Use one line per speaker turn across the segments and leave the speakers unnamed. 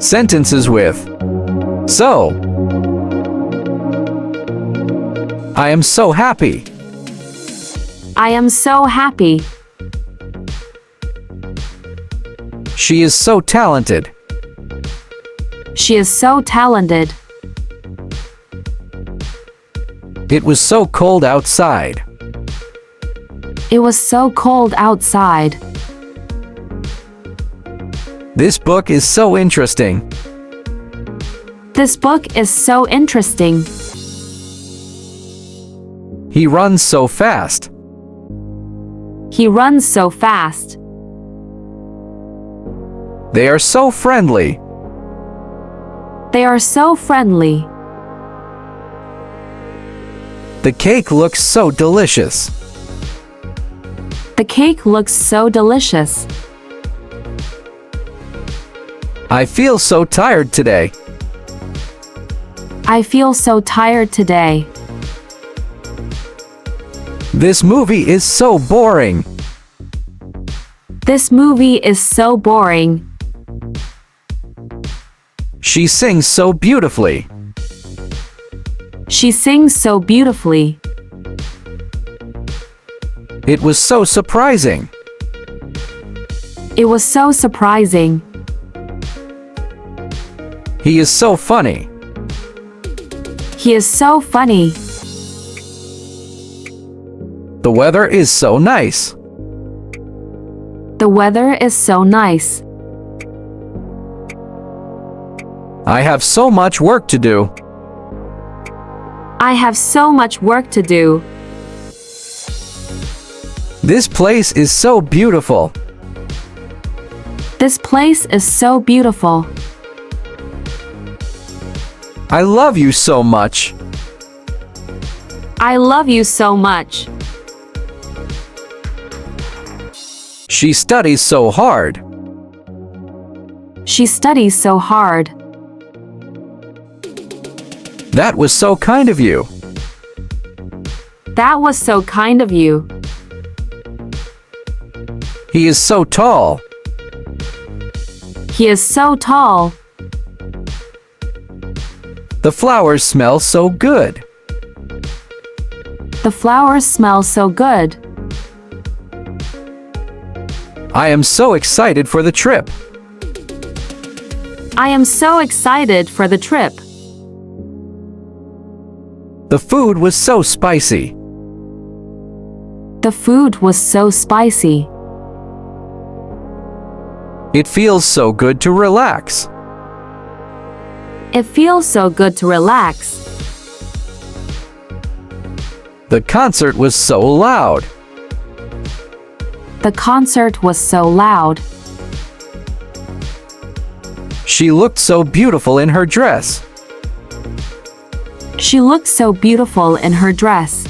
Sentences with so. I am so happy.
I am so happy.
She is so talented.
She is so talented.
It was so cold outside.
It was so cold outside.
This book is so interesting.
This book is so interesting.
He runs so fast.
He runs so fast.
They are so friendly.
They are so friendly.
The cake looks so delicious.
The cake looks so delicious.
I feel so tired today.
I feel so tired today.
This movie is so boring.
This movie is so boring.
She sings so beautifully.
She sings so beautifully.
It was so surprising.
It was so surprising.
He is so funny.
He is so funny.
The weather is so nice.
The weather is so nice.
I have so much work to do.
I have so much work to do.
This place is so beautiful.
This place is so beautiful.
I love you so much.
I love you so much.
She studies so hard.
She studies so hard.
That was so kind of you.
That was so kind of you.
He is so tall.
He is so tall.
The flowers smell so good.
The flowers smell so good.
I am so excited for the trip.
I am so excited for the trip.
The food was so spicy.
The food was so spicy.
It feels so good to relax.
It feels so good to relax.
The concert was so loud.
The concert was so loud.
She looked so beautiful in her dress.
She looked so beautiful in her dress.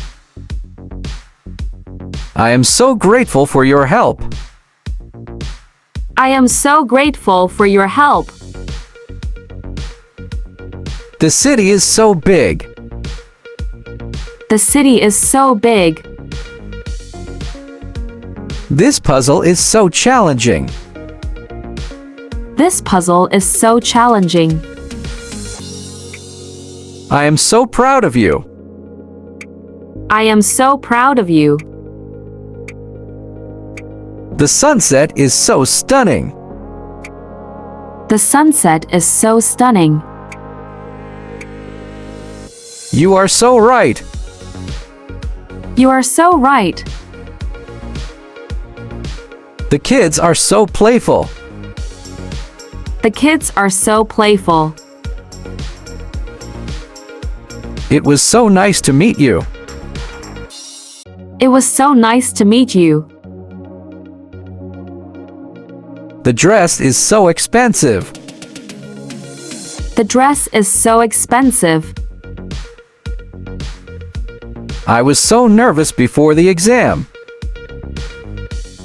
I am so grateful for your help.
I am so grateful for your help.
The city is so big.
The city is so big.
This puzzle is so challenging.
This puzzle is so challenging.
I am so proud of you.
I am so proud of you.
The sunset is so stunning.
The sunset is so stunning.
You are so right.
You are so right.
The kids are so playful.
The kids are so playful.
It was so nice to meet you.
It was so nice to meet you.
The dress is so expensive.
The dress is so expensive.
I was so nervous before the exam.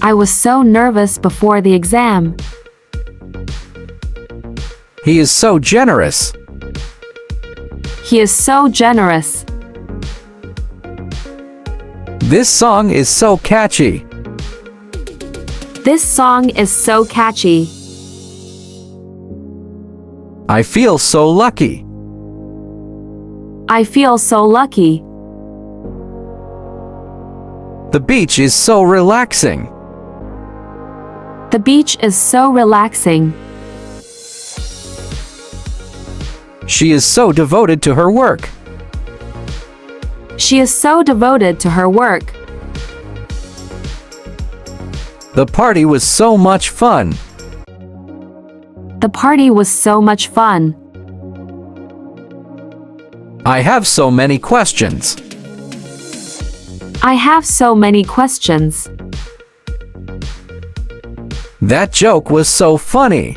I was so nervous before the exam.
He is so generous.
He is so generous.
This song is so catchy.
This song is so catchy.
I feel so lucky.
I feel so lucky.
The beach is so relaxing.
The beach is so relaxing.
She is so devoted to her work.
She is so devoted to her work.
The party was so much fun.
The party was so much fun.
I have so many questions.
I have so many questions.
That joke was so funny.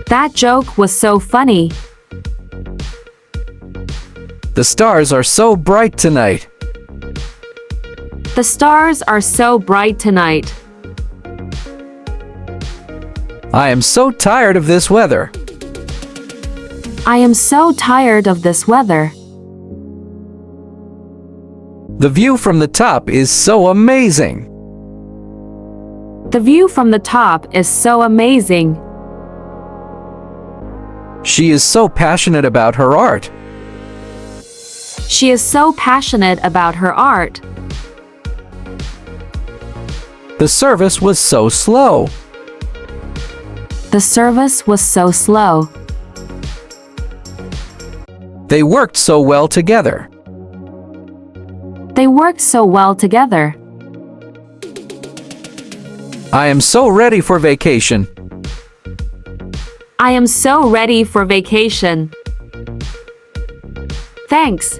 That joke was so funny.
The stars are so bright tonight.
The stars are so bright tonight.
I am so tired of this weather.
I am so tired of this weather.
The view from the top is so amazing.
The view from the top is so amazing.
She is so passionate about her art.
She is so passionate about her art.
The service was so slow.
The service was so slow.
They worked so well together.
They worked so well together.
I am so ready for vacation.
I am so ready for vacation. Thanks.